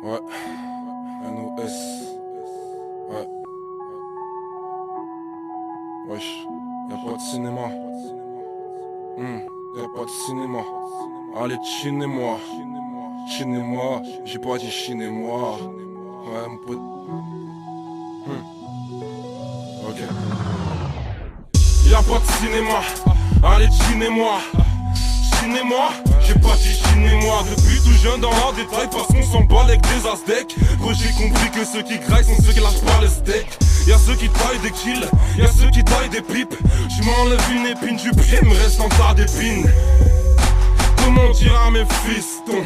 Ouais, NOS. Ouais. Wesh, y'a pas de cinéma. Y'a pas de cinéma. Allez, chinez-moi. Chinez-moi. J'ai pas dit chinez-moi. Ouais, mon pote. Ok. Y'a pas de cinéma. Allez, chinez-moi. Chinez-moi. J'ai pas dit chinez-moi. Depuis tout jeune dans la détail, parce qu'on s'en bat avec des aztèques. Gros, j'ai compris que ceux qui graillent sont ceux qui lâchent pas les steaks. Y'a ceux qui taillent des kills, y'a ceux qui taillent des pipes. Je m'enlève une épine du pied, me reste un tas d'épines. Comment dire à mes fistons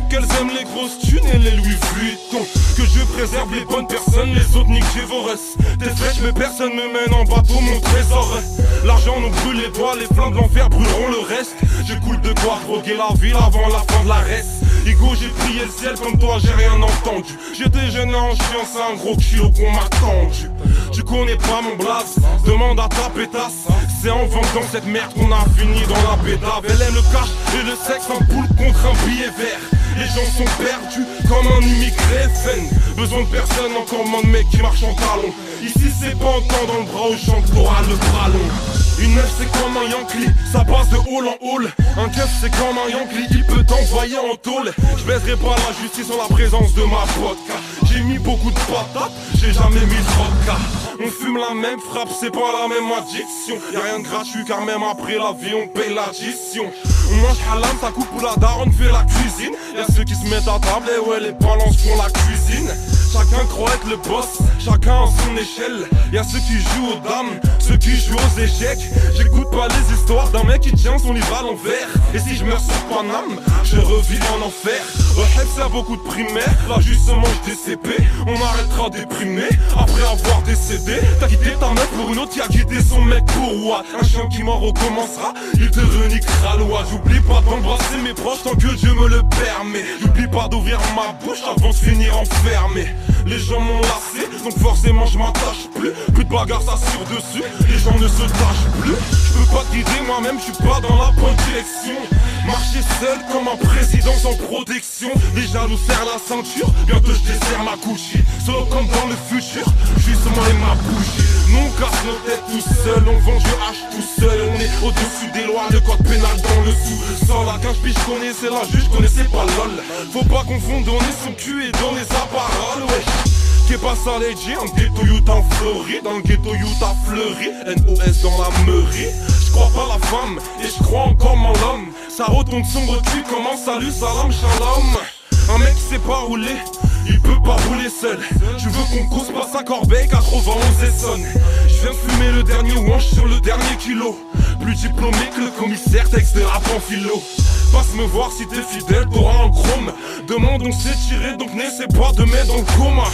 qu'elles aiment les grosses thunes et les Louis Vuitton? Que je préserve les bonnes personnes, les autres niquent vos restes. T'es fraîche mais personne me mène en bateau, mon trésor. L'argent nous brûle les doigts, les flammes de l'enfer brûleront le reste. Je coule de quoi droguer la ville avant la fin de la reste. Igo, j'ai prié le ciel comme toi, j'ai rien entendu. J'étais jeune en chien, c'est un gros kilo qu'on m'a tendu. Tu connais pas mon blaze, demande à ta pétasse. C'est en vendant cette merde qu'on a fini dans la pétave. Elle aime le cash et le sexe en poule contre un billet vert. Les gens sont perdus comme un immigré FN. Besoin de personne, encore moins de mecs qui marchent en talons. Ici c'est pas un temps dans le bras au champ, t'auras le bras long. Une meuf c'est comme un Yankee, ça passe de hall en hall. Un keuf c'est comme un Yankee, il peut t'envoyer en tôle. Je baiserai pas la justice en la présence de ma vodka. J'ai mis beaucoup de patates, j'ai jamais mis de vodka. On fume la même frappe, c'est pas la même addiction. Y'a rien de gratuit car même après la vie on paye l'addition. On mange halal, ça coupe pour la daronne fait la cuisine. Y'a ceux qui se mettent à table et ouais les balances font la cuisine. Chacun croit être le boss, chacun à son échelle. Y'a ceux qui jouent aux dames, ceux qui jouent aux échecs. J'écoute pas les histoires d'un mec qui tient son livre à l'envers. Et si je meurs sur Paname, je revis en enfer. Au Hep c'est beaucoup de primaires, là justement je des CP. On arrêtera déprimé après avoir décédé. T'as quitté ta meuf pour une autre qui a quitté son mec pour what? Un chien qui m'en recommencera, il te reniquera l'oie. J'oublie pas d'embrasser mes proches tant que Dieu me le permet. J'oublie pas d'ouvrir ma bouche avant de finir enfermé. Les gens m'ont lassé, donc forcément je m'attache plus. Plus de bagarre ça sur dessus, les gens ne se tâchent plus. Je peux pas te guider moi-même, je suis pas dans la bonne direction. Marcher seul comme un président sans protection. Les jaloux serrent la ceinture, bientôt je desserre ma couchie. Solo comme dans le futur, juste moi et ma bougie. Nous on casse nos têtes tout seul, on vend du hache tout seul. On est au-dessus des lois, le code pénal dans le sous-sol. À 15 piges je connaissais la juge, je connaissais pas LOL. Faut pas confondre donner son cul et donner sa parole, wesh. Qu'est pas ça les G, un ghetto youth en Floride. Dans le ghetto youth a fleuri, NOS dans la meurie. J'crois pas la femme, et j'crois encore en l'homme. Ça retombe son recul comme un salut, salam, shalom. Un mec qui sait pas rouler, il peut pas rouler seul. Je veux qu'on cause pas sa corbeille, 91 Essonne. Je viens fumer le dernier wanch sur le dernier kilo. Plus diplômé que le commissaire, texte de rap en philo. Passe me voir si t'es fidèle, t'auras un chrome. Demande on s'est tiré, donc n'essaie pas de mettre dans le coma.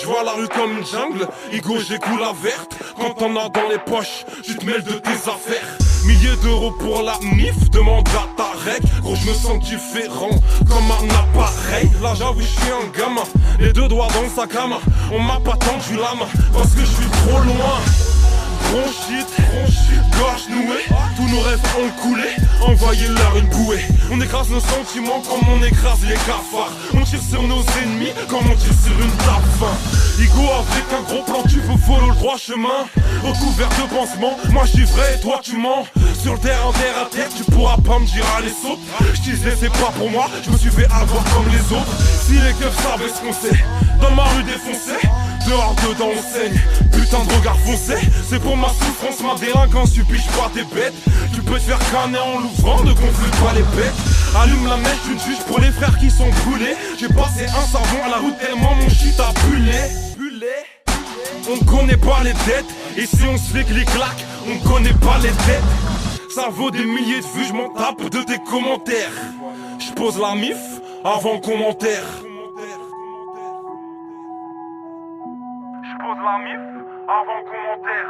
Je vois la rue comme une jungle, Igo j'écoule la verte. Quand t'en as dans les poches, tu te mêles de tes affaires. Milliers d'euros pour la MIF, demande à ta rec. Gros je me sens différent, comme un appareil. Là j'avoue je suis un gamin, les deux doigts dans le sac à main. On m'a pas tendu la main, parce que je suis trop loin. Bronchite, gorge nouée, tous nos rêves ont coulé, envoyez-leur une bouée. On écrase nos sentiments comme on écrase les cafards. On tire sur nos ennemis comme on tire sur une table fin. Igo avec un gros plan, tu veux follow le droit chemin. Recouvert de pansements, moi je suis vrai et toi tu mens. Sur le terrain, terre à terre, tu pourras pas me dire à les sauts. Je disais c'est pas pour moi, je me suis fait avoir comme les autres. Si les keufs savaient ce qu'on sait, dans ma rue défoncée, dehors dedans on saigne, putain de regard foncé. C'est pour ma souffrance, ma délinquance, tu piges pas tes bêtes. Tu peux te faire canner en l'ouvrant, ne confuse pas les bêtes. Allume la mèche d'une juge pour les frères qui sont brûlés. J'ai passé un savon à la route tellement mon shit a brûlé. On connaît pas les dettes, et si on se fait clic-clac, on connaît pas les dettes. Ça vaut des milliers de vues, je m'en tape de tes commentaires. Je pose la mif avant le commentaire. Je pose la mif avant le commentaire.